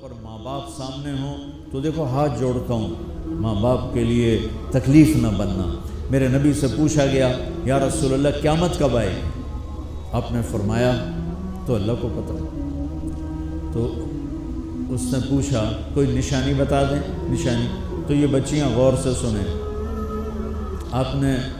پر ماں باپ سامنے ہوں تو دیکھو ہاتھ جوڑتا ہوں، ماں باپ کے لیے تکلیف نہ بننا۔ میرے نبی سے پوچھا گیا یا رسول اللہ قیامت کب آئے گی؟ آپ نے فرمایا تو اللہ کو پتہ۔ تو اس نے پوچھا کوئی نشانی بتا دیں، نشانی؟ تو یہ بچیاں غور سے سنیں۔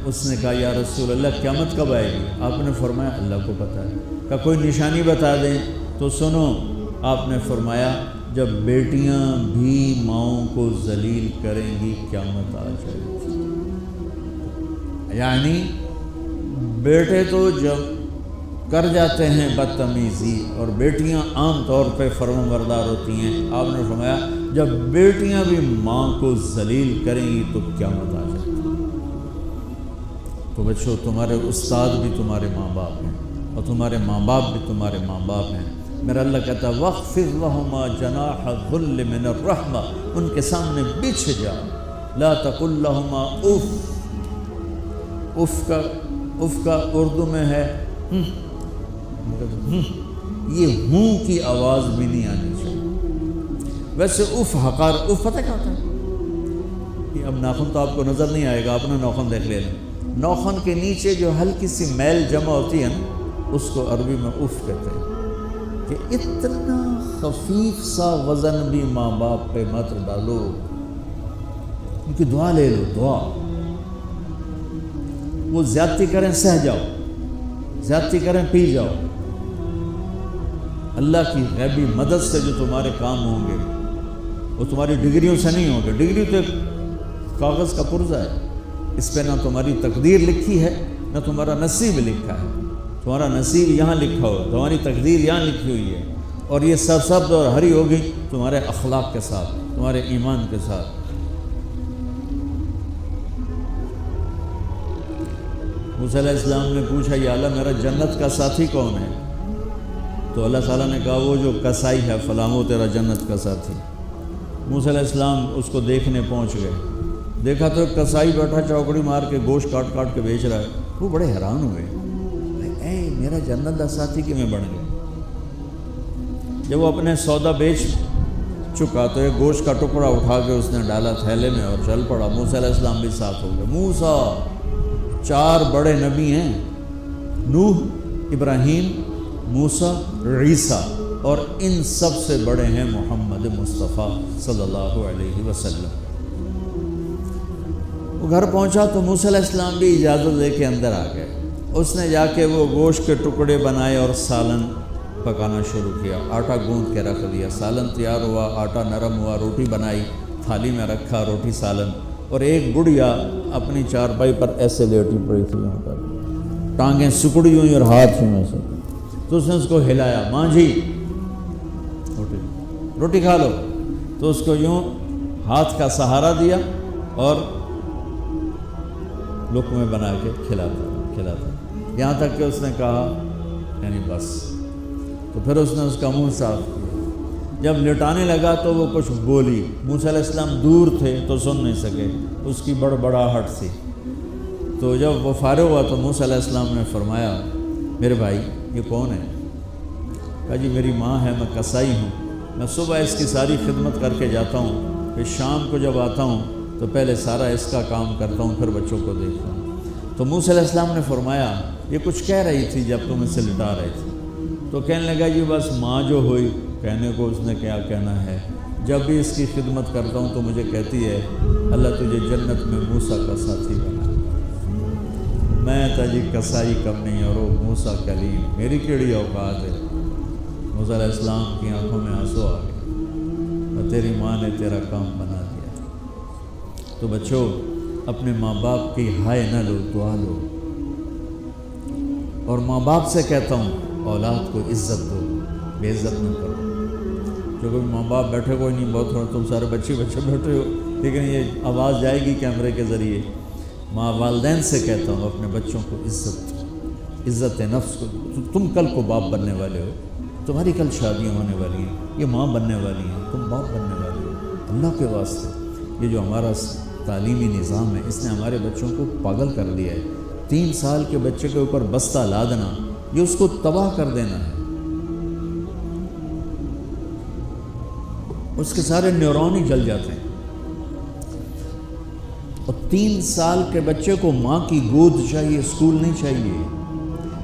اس نے کہا یا رسول اللہ قیامت کب آئے گی؟ آپ نے فرمایا اللہ کو پتہ ہے۔ کہا کوئی نشانی بتا دیں؟ تو سنو، آپ نے فرمایا جب بیٹیاں بھی ماؤں کو ذلیل کریں گی قیامت آ جائے گی۔ یعنی بیٹے تو جب کر جاتے ہیں بدتمیزی اور بیٹیاں عام طور پہ فرمانبردار ہوتی ہیں، آپ نے فرمایا جب بیٹیاں بھی ماں کو ذلیل کریں گی تو قیامت آ جائے گی۔ تو بچوں، تمہارے استاد بھی تمہارے ماں باپ ہیں اور تمہارے ماں باپ بھی تمہارے ماں باپ ہیں۔ میرا اللہ کہتا ہے وَاخْفِضْ لَهُمَا جَنَاحَ الذُّلِّ مِنَ الرَّحْمَةِ، ان کے سامنے بچھ جا، لا تقل لهما اف کا اردو میں ہے یہ ہوں کی آواز بھی نہیں آنی چاہیے۔ ویسے اف حقار، اف پتہ کیا ہوتا ہے؟ اب ناخن تو آپ کو نظر نہیں آئے گا، اپنا ناخن دیکھ لینا، ناخن کے نیچے جو ہلکی سی میل جمع ہوتی ہے نا، اس کو عربی میں اف کہتے ہیں۔ کہ اتنا خفیف سا وزن بھی ماں باپ پہ مت ڈالو، ان کی دعا لے لو، دعا۔ وہ زیادتی کریں سہ جاؤ، زیادتی کریں پی جاؤ۔ اللہ کی غیبی مدد سے جو تمہارے کام ہوں گے وہ تمہاری ڈگریوں سے نہیں ہوں گے۔ ڈگری تو ایک کاغذ کا پرزہ ہے، اس پہ نہ تمہاری تقدیر لکھی ہے نہ تمہارا نصیب لکھا ہے۔ تمہارا نصیب یہاں لکھا ہو، تمہاری تقدیر یہاں لکھی ہوئی ہے، اور یہ سرسبز اور ہری ہوگی تمہارے اخلاق کے ساتھ، تمہارے ایمان کے ساتھ۔ موسیٰ علیہ السلام نے پوچھا یا اللہ میرا جنت کا ساتھی کون ہے؟ تو اللہ تعالیٰ نے کہا وہ جو کسائی ہے فلاں وہ تیرا جنت کا ساتھی۔ موسیٰ علیہ السلام اس کو دیکھنے پہنچ گئے، دیکھا تو ایک کسائی بیٹھا چوکڑی مار کے گوشت کاٹ کاٹ کے بیچ رہا ہے۔ وہ بڑے حیران ہوئے، اے میرا جنت کا ساتھی کیوں بن گیا؟ جب وہ اپنے سودا بیچ چکا تو ایک گوشت کا ٹکڑا اٹھا کے اس نے ڈالا تھیلے میں اور چل پڑا۔ موسیٰ علیہ السلام بھی ساتھ ہو گئے۔ موسیٰ 4 بڑے نبی ہیں، نوح، ابراہیم، موسیٰ، عیسیٰ، اور ان سب سے بڑے ہیں محمد مصطفیٰ صلی اللہ علیہ وسلم۔ وہ گھر پہنچا تو موسیٰ علیہ السلام بھی اجازت لے کے اندر آ گئے۔ اس نے جا کے وہ گوشت کے ٹکڑے بنائے اور سالن پکانا شروع کیا۔ آٹا گوندھ کے رکھ دیا، سالن تیار ہوا، آٹا نرم ہوا، روٹی بنائی، تھالی میں رکھا روٹی سالن، اور ایک بڑھیا اپنی چارپائی پر ایسے لیٹی پڑی تھی، یہاں پر ٹانگیں سکڑی ہوئی اور ہاتھ ہی میں سے۔ تو اس نے اس کو ہلایا، ماں جی روٹی کھا لو۔ تو اس کو یوں ہاتھ کا سہارا دیا اور لقمے بنا کے کھلاتا، یہاں تک کہ اس نے کہا یعنی بس۔ تو پھر اس نے اس کا منہ صاف کیا۔ جب لٹانے لگا تو وہ کچھ بولی، موسیٰ علیہ السلام دور تھے تو سن نہیں سکے، اس کی بڑبڑاہٹ تھی۔ تو جب وہ فارغ ہوا تو موسیٰ علیہ السلام نے فرمایا میرے بھائی یہ کون ہے؟ کہا جی میری ماں ہے، میں کسائی ہوں، میں صبح اس کی ساری خدمت کر کے جاتا ہوں، پھر شام کو جب آتا ہوں تو پہلے سارا اس کا کام کرتا ہوں، پھر بچوں کو دیکھتا ہوں۔ تو موسیٰ علیہ السلام نے فرمایا یہ کچھ کہہ رہی تھی جب تم اسے لٹا رہے تھے؟ تو کہنے لگا جی بس ماں جو ہوئی، کہنے کو اس نے کیا کہنا ہے، جب بھی اس کی خدمت کرتا ہوں تو مجھے کہتی ہے اللہ تجھے جنت میں موسیٰ کا ساتھی بنا۔ میں تجھی کسائی کم نہیں اور وہ موسیٰ کلیم، میری کیڑی اوقات ہے۔ موسیٰ علیہ السلام کی آنکھوں میں آنسو آ گئے اور تیری ماں نے تیرا کام بنا دیا۔ تو بچوں اپنے ماں باپ کی ہائے نہ لو، دعا لو۔ اور ماں باپ سے کہتا ہوں اولاد کو عزت دو، بے عزت نہ کرو۔ جو کوئی ماں باپ بیٹھے کوئی نہیں، بہت تھوڑا تم سارے بچے بیٹھے ہو، لیکن یہ آواز جائے گی کیمرے کے ذریعے۔ ماں والدین سے کہتا ہوں اپنے بچوں کو عزت نفس کو۔ تم کل کو باپ بننے والے ہو، تمہاری کل شادیاں ہونے والی ہیں، یہ ماں بننے والی ہیں، تم باپ بننے والے ہو۔ اللہ کے واسطے یہ جو ہمارا تعلیمی نظام ہے اس نے ہمارے بچوں کو پاگل کر دیا ہے۔ 3 سال کے بچے کے اوپر بستہ لادنا، یہ اس کو تباہ کر دینا ہے۔ اس کے سارے نیورون ہی جل جاتے ہیں. اور 3 سال کے بچے کو ماں کی گود چاہیے، اسکول نہیں چاہیے.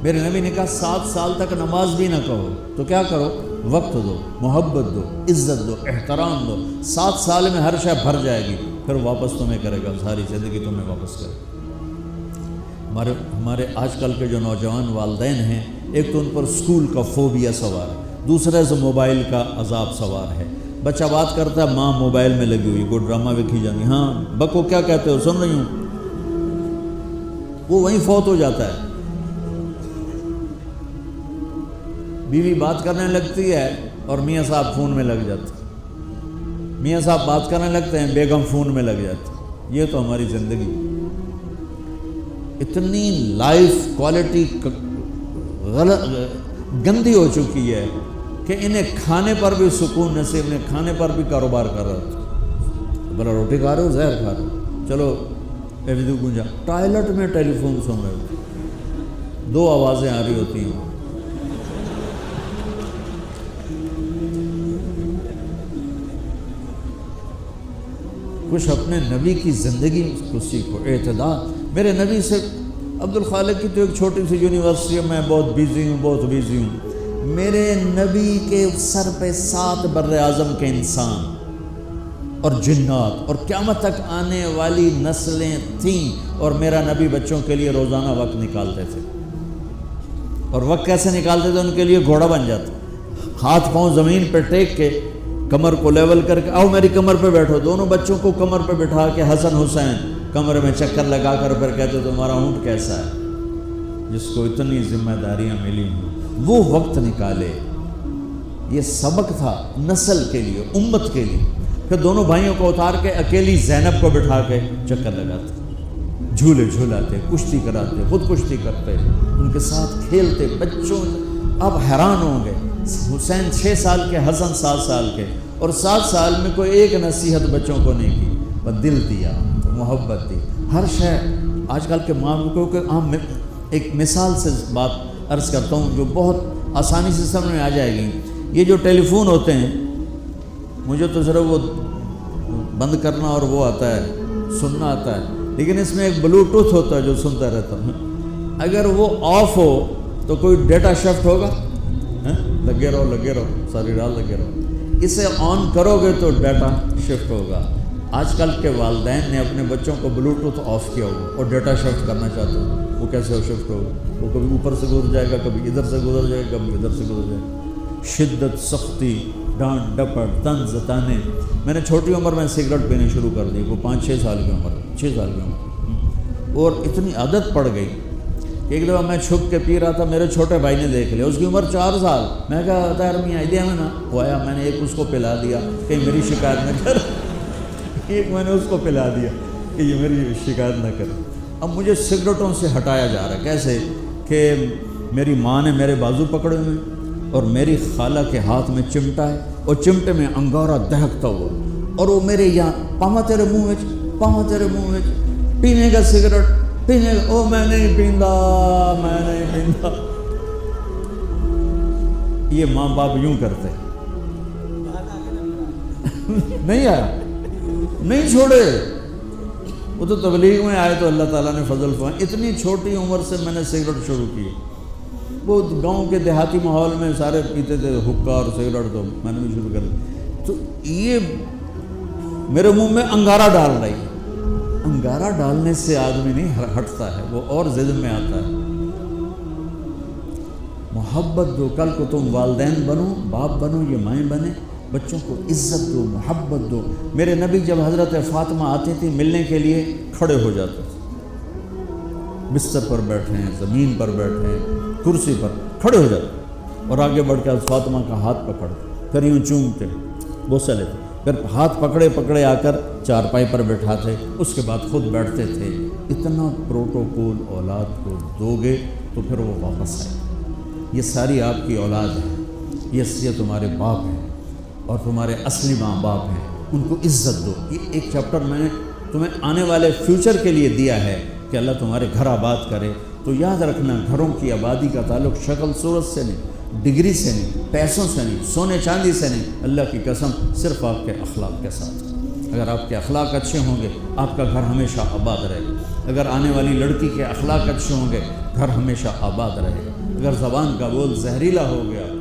میرے نبی نے کہا 7 سال تک نماز بھی نہ کہو تو کیا کرو، وقت دو، محبت دو، عزت دو، احترام دو. 7 سال میں ہر شے بھر جائے گی، پھر واپس تمہیں کرے گا، ساری زندگی تمہیں واپس کرے گا. ہمارے آج کل کے جو نوجوان والدین ہیں، ایک تو ان پر اسکول کا فوبیا سوار ہے، دوسرا سے موبائل کا عذاب سوار ہے. بچہ بات کرتا ہے، ماں موبائل میں لگی ہوئی، کوئی ڈرامہ ویکھی جانی، ہاں بکو کیا کہتے ہو، سن رہی ہوں. وہ وہیں فوت ہو جاتا ہے. بیوی بات کرنے لگتی ہے اور میاں صاحب فون میں لگ جاتے ہیں، میاں صاحب بات کرنے لگتے ہیں، بیگم فون میں لگ جاتی. یہ تو ہماری زندگی اتنی لائف کوالٹی گندی ہو چکی ہے کہ انہیں کھانے پر بھی سکون نصیب نہیں، کھانے پر بھی کاروبار کر رہے تھے. بلا روٹی کھا رہے ہو، زہر کھا رہے ہو، چلو گونجا ٹوائلٹ میں ٹیلی فون سن رہے ہو، 2 آوازیں آ رہی ہوتی ہیں. کچھ اپنے نبی کی زندگی کو سیکھو، اعتدال. میرے نبی سے عبد الخالق کی تو ایک چھوٹی سی یونیورسٹی ہے، میں بہت بیزی ہوں. میرے نبی کے سر پہ 7 بر اعظم کے انسان اور جنات اور قیامت تک آنے والی نسلیں تھیں، اور میرا نبی بچوں کے لیے روزانہ وقت نکالتے تھے. اور وقت کیسے نکالتے تھے؟ ان کے لیے گھوڑا بن جاتا، ہاتھ پاؤں زمین پہ ٹیک کے، کمر کو لیول کر کے، آؤ میری کمر پہ بیٹھو. دونوں بچوں کو کمر پہ بٹھا کے حسن حسین کمرے میں چکر لگا کر پھر کہتے تمہارا اونٹ کیسا ہے. جس کو اتنی ذمہ داریاں ملی ہوں وہ وقت نکالے. یہ سبق تھا نسل کے لیے، امت کے لیے. پھر دونوں بھائیوں کو اتار کے اکیلی زینب کو بٹھا کے چکر لگاتے، جھولے جھولاتے، کشتی کراتے، خود کشتی کرتے، ان کے ساتھ کھیلتے. بچوں اب حیران ہوں گے، حسین 6 سال کے، حسن 7 سال کے، اور 7 سال میں کوئی ایک نصیحت بچوں کو نہیں کی، بس دل دیا، محبت دی. ہر شے آج کل کے ماں کو ایک مثال سے بات عرض کرتا ہوں جو بہت آسانی سے سمجھ میں آ جائے گی. یہ جو ٹیلی فون ہوتے ہیں، مجھے تو صرف وہ بند کرنا اور وہ آتا ہے، سننا آتا ہے، لیکن اس میں ایک بلوٹوتھ ہوتا ہے جو سنتا رہتا ہوں. اگر وہ آف ہو تو کوئی ڈیٹا شفٹ ہوگا، لگے رہو ساری رات لگے رہو. اسے آن کرو گے تو ڈیٹا شفٹ ہوگا. آج کل کے والدین نے اپنے بچوں کو بلوٹوتھ آف کیا ہوگا اور ڈیٹا شفٹ کرنا چاہتے ہیں. وہ کیسے شفٹ ہوگا؟ وہ کبھی اوپر سے گزر جائے گا، کبھی ادھر سے گزر جائے گا، کبھی ادھر سے گزر جائے گا. شدت، سختی، ڈانٹ ڈپٹ، طنز تانے. میں نے چھوٹی عمر میں سگریٹ پینے شروع کر دی، وہ 5-6 سال کی عمر، 6 سال کی عمر، اور اتنی عادت پڑ گئی کہ ایک دفعہ میں چھپ کے پی رہا تھا، میرے چھوٹے بھائی نے دیکھ لیا، اس کی عمر 4 سال. میں کہا تیر میاں دیا میں نا، وہ آیا، میں نے ایک اس کو پلا دیا کہ میری شکایت نہ کر. ایک میں نے اس کو پلا دیا کہ یہ میری شکایت نہ کر. اب مجھے سگریٹوں سے ہٹایا جا رہا ہے. کیسے کہ میری ماں نے میرے بازو پکڑے ہوئے اور میری خالہ کے ہاتھ میں چمٹا ہے اور چمٹے میں انگارہ دہکتا ہوا، اور وہ میرے یہاں پاما تیرے منہ میں پینے کا سگریٹ پینے کا. او میں نہیں پیندا. یہ ماں باپ یوں کرتے. نہیں آیا، نہیں چھوڑے. وہ تو تبلیغ میں آئے تو اللہ تعالیٰ نے فضل فرمایا. اتنی چھوٹی عمر سے میں نے سگریٹ شروع کی. وہ گاؤں کے دیہاتی ماحول میں سارے پیتے تھے حقہ اور سگریٹ، تو میں نے بھی شروع کر دی. تو یہ میرے منہ میں انگارہ ڈال رہی. انگارہ ڈالنے سے آدمی نہیں ہٹتا ہے، وہ اور ضد میں آتا ہے. محبت دو. کل کو تم والدین بنو، باپ بنو، یہ مائیں بنے، بچوں کو عزت دو، محبت دو. میرے نبی جب حضرت فاطمہ آتی تھی ملنے کے لیے، کھڑے ہو جاتے تھے. بستر پر بیٹھے ہیں، زمین پر بیٹھے ہیں، کرسی پر کھڑے ہو جاتے اور آگے بڑھ کے فاطمہ کا ہاتھ پکڑتے، پھر یوں چومتے، بوسہ لیتے، پھر ہاتھ پکڑے آ کر چارپائی پر بیٹھاتے، اس کے بعد خود بیٹھتے تھے. اتنا پروٹوکول اولاد کو دو گے تو پھر وہ واپس آئے. یہ ساری آپ کی اولاد ہے، یہ تمہارے باپ ہیں اور تمہارے اصلی ماں باپ ہیں. ان کو عزت دو. یہ ایک چیپٹر میں نے تمہیں آنے والے فیوچر کے لیے دیا ہے کہ اللہ تمہارے گھر آباد کرے. تو یاد رکھنا، گھروں کی آبادی کا تعلق شکل صورت سے نہیں، ڈگری سے نہیں، پیسوں سے نہیں، سونے چاندی سے نہیں، اللہ کی قسم صرف آپ کے اخلاق کے ساتھ۔ اگر آپ کے اخلاق اچھے ہوں گے آپ کا گھر ہمیشہ آباد رہے گا۔ اگر آنے والی لڑکی کے اخلاق اچھے ہوں گے گھر ہمیشہ آباد رہے گا۔ اگر زبان کا بول زہریلا ہو گیا